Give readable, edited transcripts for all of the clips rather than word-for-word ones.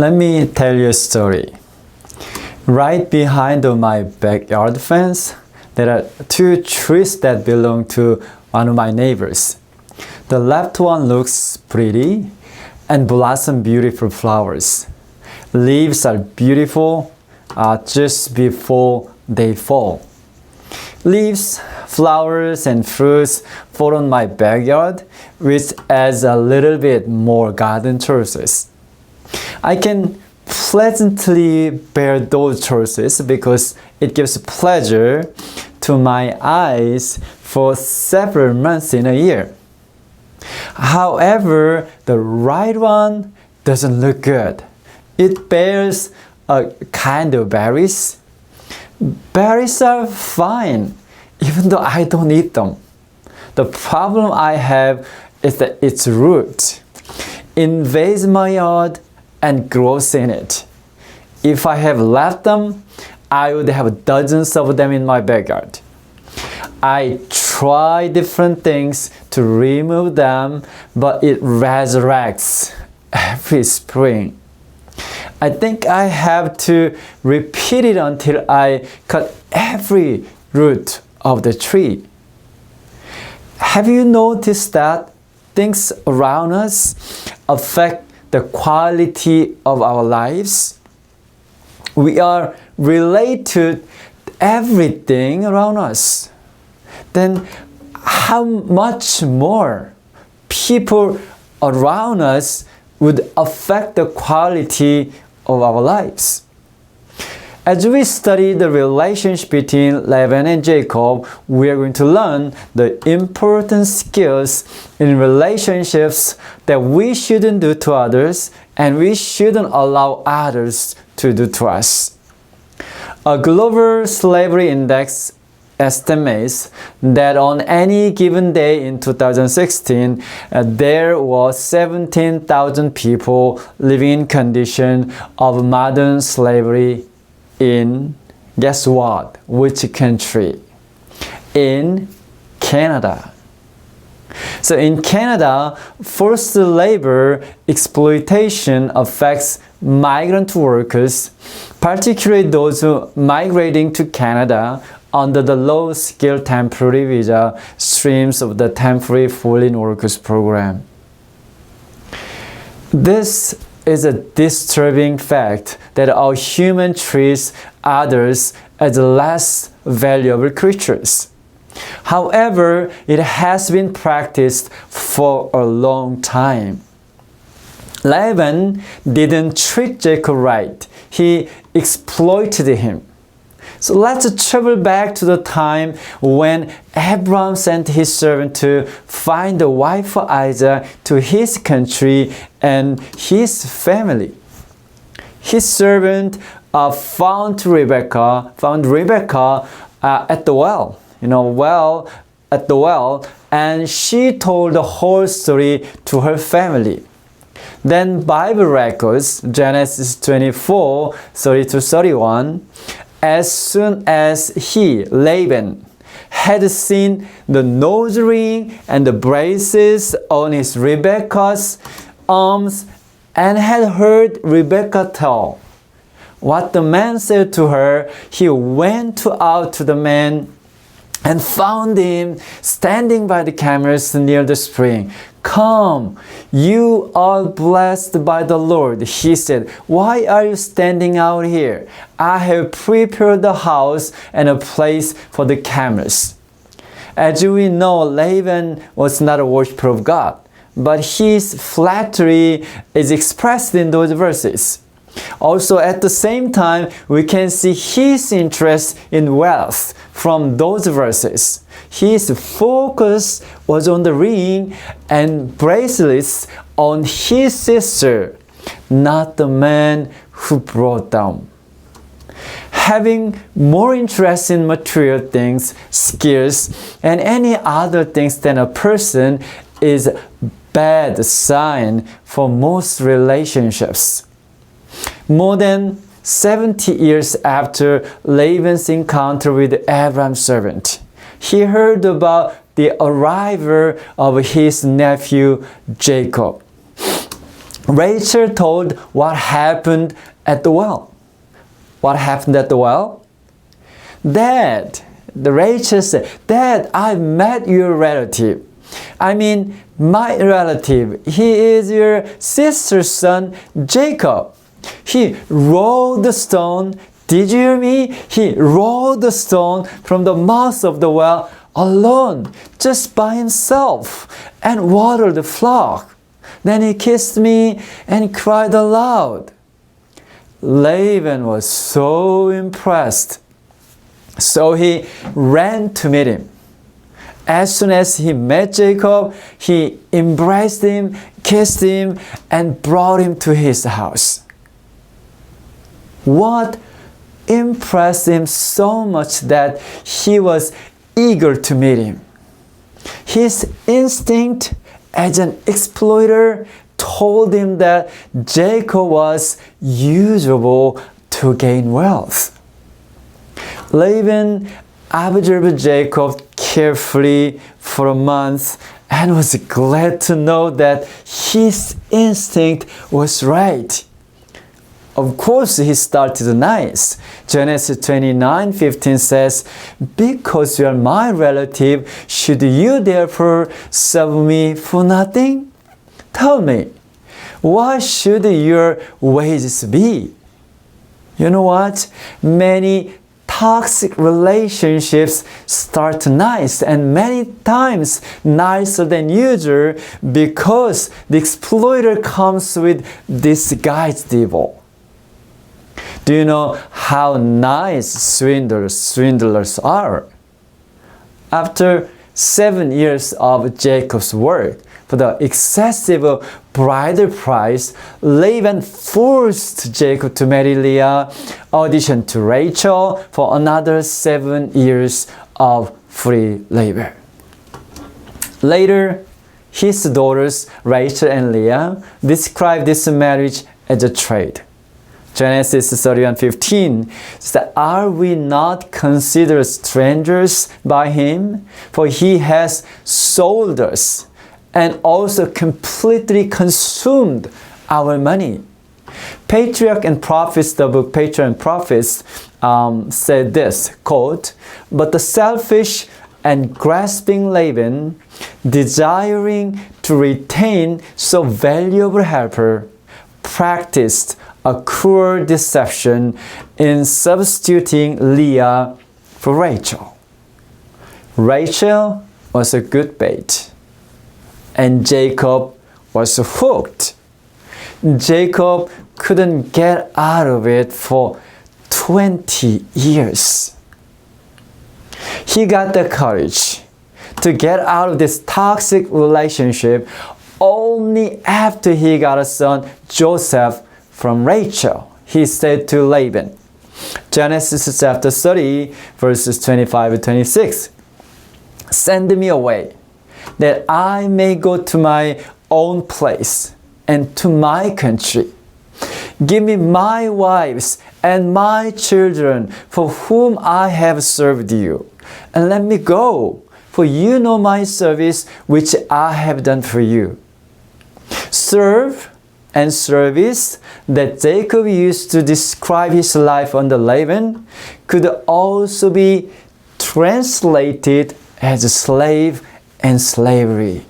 Let me tell you a story. Right behind my backyard fence, there are two trees that belong to one of my neighbors. The left one looks pretty and blossom beautiful flowers. Leaves are beautiful just before they fall. Leaves, flowers, and fruits fall on my backyard, which adds a little bit more garden choices. I can pleasantly bear those choices because it gives pleasure to my eyes for several months in a year. However, the right one doesn't look good. It bears a kind of berries. Berries are fine, even though I don't eat them. The problem I have is that its root invades my yard and grows in it. If I have left them, I would have dozens of them in my backyard. I try different things to remove them, but it resurrects every spring. I think I have to repeat it until I cut every root of the tree. Have you noticed that things around us affect the quality of our lives? We are related to everything around us. Then how much more people around us would affect the quality of our lives? As we study the relationship between Laban and Jacob, we are going to learn the important skills in relationships that we shouldn't do to others and we shouldn't allow others to do to us. A global slavery index estimates that on any given day in 2016, there was 17,000 people living in condition of modern slavery in, guess what? Which country? In Canada. So in Canada, forced labor exploitation affects migrant workers, particularly those who migrating to Canada under the low-skilled temporary visa streams of the temporary foreign workers program. This is a disturbing fact that our human treats others as less valuable creatures. However, it has been practiced for a long time. Laban didn't treat Jacob right. He exploited him. So let's travel back to the time when Abraham sent his servant to find the wife for Isaac to his country and his family. His servant found Rebecca at the well, at the well, and she told the whole story to her family. Then Bible records, Genesis 24, 30-31, as soon as he, Laban, had seen the nose ring and the braces on his Rebekah's arms and had heard Rebekah tell what the man said to her, he went out to the man and found him standing by the camels near the spring. "Come, you are blessed by the Lord," he said. "Why are you standing out here? I have prepared the house and a place for the camels." As we know, Laban was not a worshiper of God, but his flattery is expressed in those verses. Also, at the same time, we can see his interest in wealth from those verses. His focus was on the ring and bracelets on his sister, not the man who brought them. Having more interest in material things, skills, and any other things than a person is a bad sign for most relationships. More than 70 years after Laban's encounter with Abraham's servant, he heard about the arrival of his nephew Jacob. Rachel told what happened at the well. What happened at the well? Dad, Rachel said, Dad, I met your relative. I mean, my relative. He is your sister's son, Jacob. He rolled the stone. Did you hear me? He rolled the stone from the mouth of the well alone, just by himself, and watered the flock. Then he kissed me and cried aloud. Laban was so impressed. So he ran to meet him. As soon as he met Jacob, he embraced him, kissed him, and brought him to his house. What impressed him so much that he was eager to meet him? His instinct as an exploiter told him that Jacob was usable to gain wealth. Laban observed Jacob carefully for a month and was glad to know that his instinct was right. Of course, he started nice. Genesis 29:15 says, "Because you are my relative, should you therefore serve me for nothing? Tell me, what should your wages be?" You know what? Many toxic relationships start nice and many times nicer than usual because the exploiter comes with disguised evil. Do you know how nice swindlers are? After 7 years of Jacob's work for the excessive bridal price, Laban forced Jacob to marry Leah, auditioned to Rachel for another 7 years of free labor. Later, his daughters Rachel and Leah described this marriage as a trade. Genesis 31:15 says, "Are we not considered strangers by him? For he has sold us and also completely consumed our money." Patriarch and Prophets, the book Patriarch and Prophets, said this, quote, "But the selfish and grasping Laban, desiring to retain so valuable a helper, practiced a cruel deception in substituting Leah for Rachel." Rachel was a good bait, and Jacob was hooked. Jacob couldn't get out of it for 20 years. He got the courage to get out of this toxic relationship only after he got a son, Joseph, from Rachel. He said to Laban, Genesis chapter 30, verses 25 and 26, "Send me away, that I may go to my own place and to my country. Give me my wives and my children for whom I have served you, and let me go, for you know my service which I have done for you." Serve and service that Jacob used to describe his life under Laban could also be translated as a slave and slavery.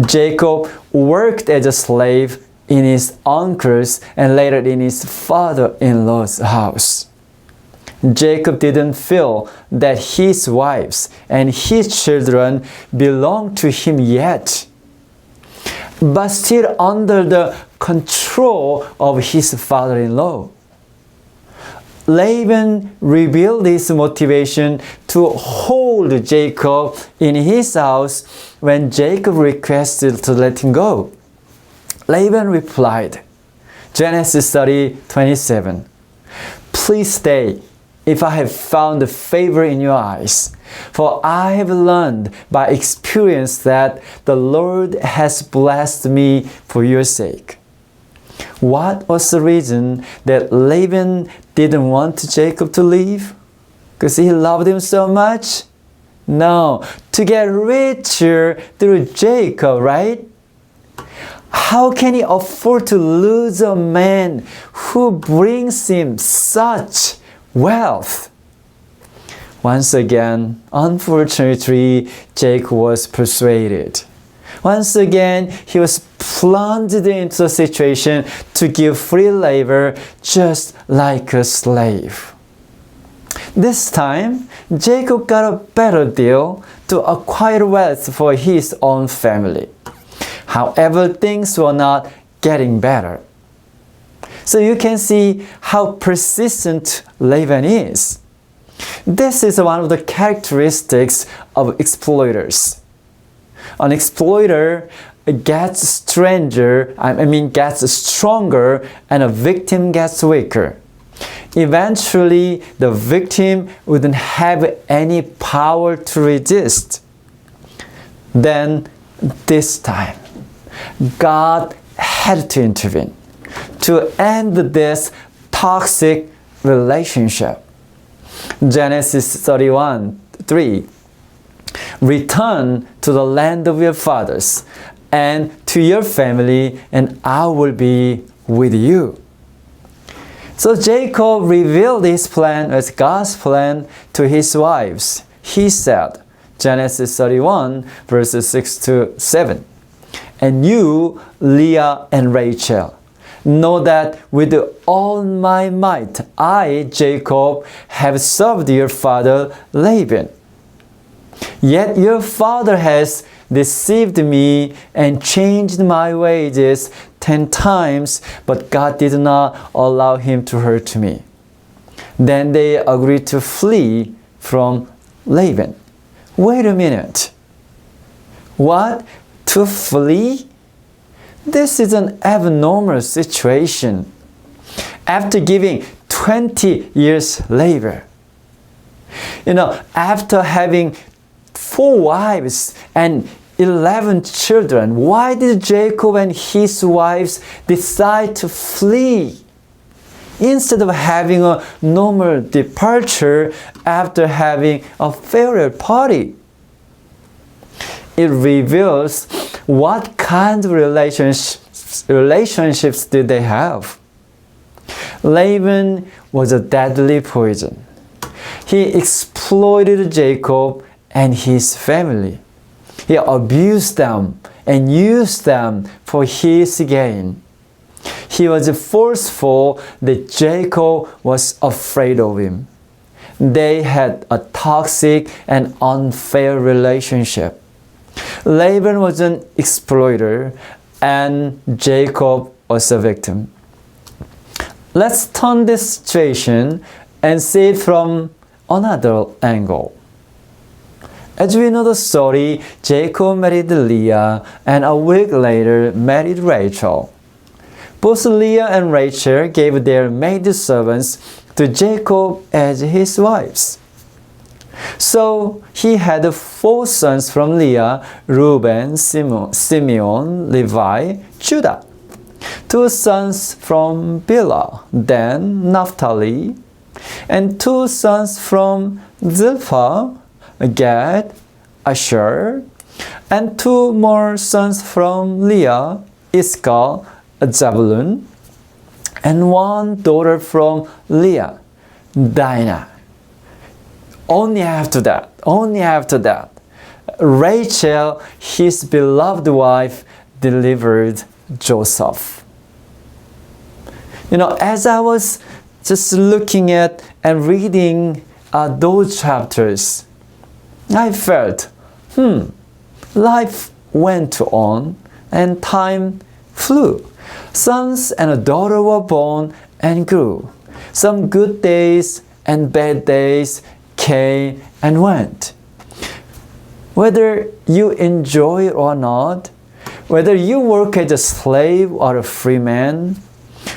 Jacob worked as a slave in his uncle's and later in his father-in-law's house. Jacob didn't feel that his wives and his children belonged to him yet, but still under the control of his father-in-law. Laban revealed his motivation to hold Jacob in his house when Jacob requested to let him go. Laban replied, Genesis 30:27, "Please stay, if I have found favor in your eyes. For I have learned by experience that the Lord has blessed me for your sake." What was the reason that Laban didn't want Jacob to leave? Because he loved him so much? No, to get richer through Jacob, right? How can he afford to lose a man who brings him such wealth? Once again, unfortunately, Jacob was persuaded. Once again, he was plunged into a situation to give free labor just like a slave. This time, Jacob got a better deal to acquire wealth for his own family. However, things were not getting better. So you can see how persistent Laban is. This is one of the characteristics of exploiters. An exploiter gets stronger and a victim gets weaker. Eventually, the victim wouldn't have any power to resist. Then, this time, God had to intervene to end this toxic relationship. Genesis 31:3. Return to the land of your fathers and to your family, and I will be with you. So Jacob revealed his plan as God's plan to his wives. He said, Genesis 31, verses 6 to 7, and you, Leah and Rachel, know that with all my might, I, Jacob, have served your father Laban. Yet your father has deceived me and changed my wages 10 times, but God did not allow him to hurt me. Then they agreed to flee from Laban. Wait a minute. What? To flee? This is an abnormal situation. After giving 20 years labor, after having 4 wives and 11 children, why did Jacob and his wives decide to flee instead of having a normal departure after having a farewell party? It reveals what kind of relationships did they have. Laban was a deadly poison. He exploited Jacob and his family. He abused them and used them for his gain. He was forceful that Jacob was afraid of him. They had a toxic and unfair relationship. Laban was an exploiter and Jacob was a victim. Let's turn this situation and see it from another angle. As we know the story, Jacob married Leah and a week later married Rachel. Both Leah and Rachel gave their maidservants to Jacob as his wives. So he had 4 sons from Leah: Reuben, Simeon, Levi, Judah. 2 sons from Bilhah, Dan, Naphtali, and 2 sons from Zilpah, Gad, Asher, and 2 more sons from Leah, Issachar, Zebulun, and 1 daughter from Leah, Dinah. Only after that, Rachel, his beloved wife, delivered Joseph. As I was just looking at and reading those chapters, I felt, life went on and time flew. Sons and a daughter were born and grew. Some good days and bad days came and went. Whether you enjoy it or not, whether you work as a slave or a free man,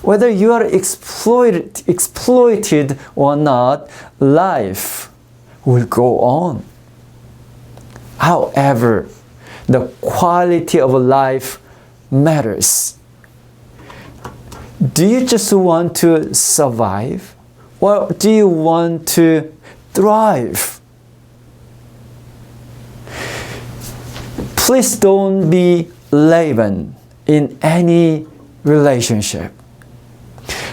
whether you are exploited or not, life will go on. However, the quality of life matters. Do you just want to survive, or do you want to thrive? Please don't be Laban in any relationship.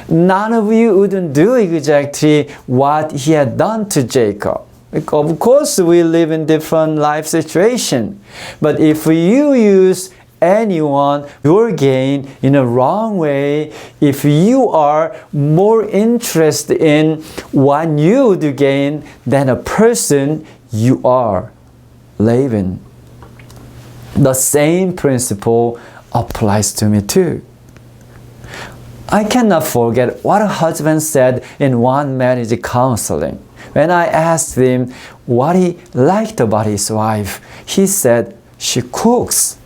None of you wouldn't do exactly what he had done to Jacob. Of course, we live in different life situations. But if you use anyone, your gain in a wrong way, if you are more interested in what you would gain than a person, you are Laban. The same principle applies to me too. I cannot forget what a husband said in one marriage counseling. When I asked him what he liked about his wife, he said, "She cooks."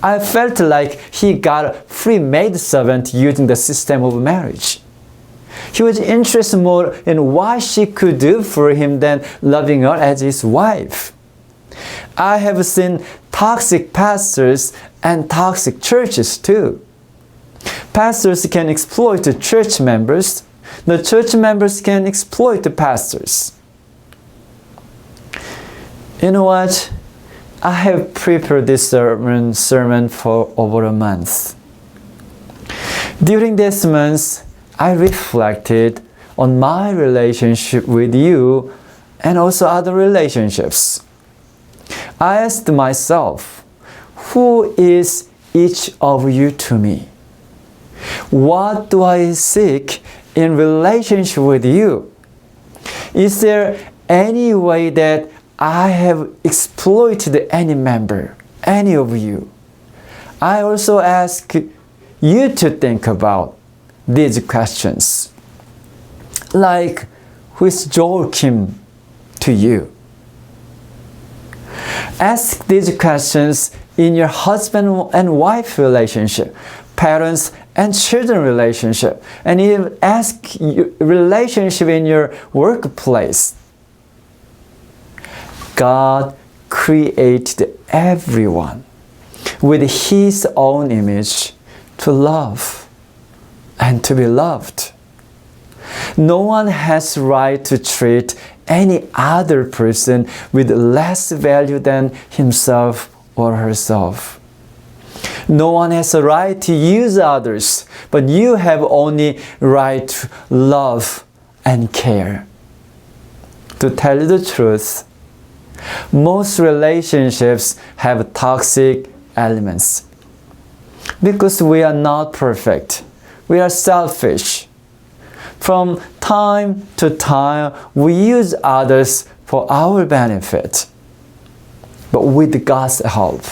I felt like he got a free maidservant using the system of marriage. He was interested more in what she could do for him than loving her as his wife. I have seen toxic pastors and toxic churches too. Pastors can exploit the church members. The church members can exploit the pastors. You know what? I have prepared this sermon for over a month. During this month, I reflected on my relationship with you and also other relationships. I asked myself, who is each of you to me? What do I seek in relationship with you? Is there any way that I have exploited any member, any of you? I also ask you to think about these questions. Like, who is Joachim to you? Ask these questions in your husband and wife relationship, parents and children relationship, and even ask your relationship in your workplace. God created everyone with His own image to love and to be loved. No one has right to treat any other person with less value than himself or herself. No one has a right to use others, but you have only right to love and care. To tell you the truth, most relationships have toxic elements. Because we are not perfect. We are selfish. From time to time, we use others for our benefit. But with God's help,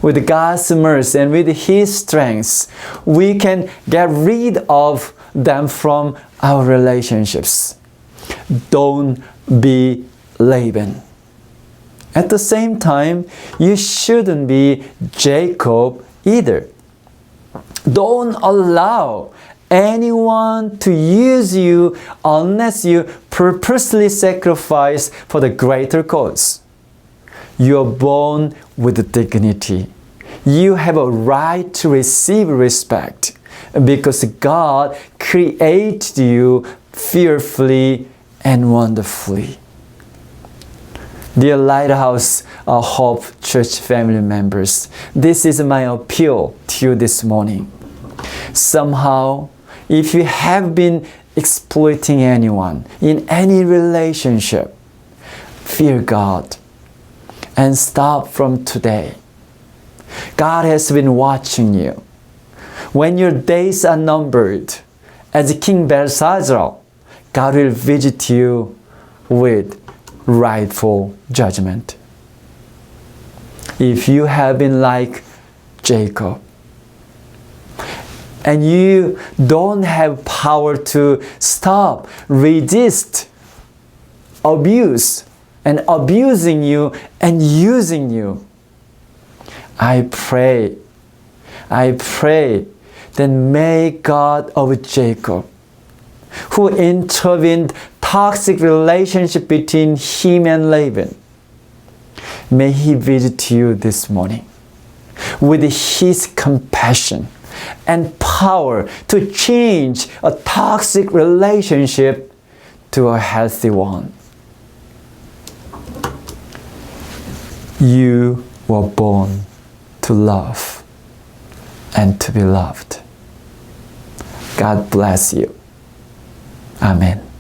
with God's mercy, and with His strength, we can get rid of them from our relationships. Don't be Laban. At the same time, you shouldn't be Jacob either. Don't allow anyone to use you unless you purposely sacrifice for the greater cause. You are born with dignity. You have a right to receive respect because God created you fearfully and wonderfully. Dear Lighthouse Hope Church family members, this is my appeal to you this morning. Somehow, if you have been exploiting anyone in any relationship, fear God and stop from today. God has been watching you. When your days are numbered, as King Belshazzar, God will visit you with rightful judgment. If you have been like Jacob, and you don't have power to stop, resist, abuse, and abusing you and using you, I pray that may God of Jacob, who intervened toxic relationship between him and Laban, may He visit you this morning with His compassion and power to change a toxic relationship to a healthy one. You were born to love. and to be loved. God bless you. Amen.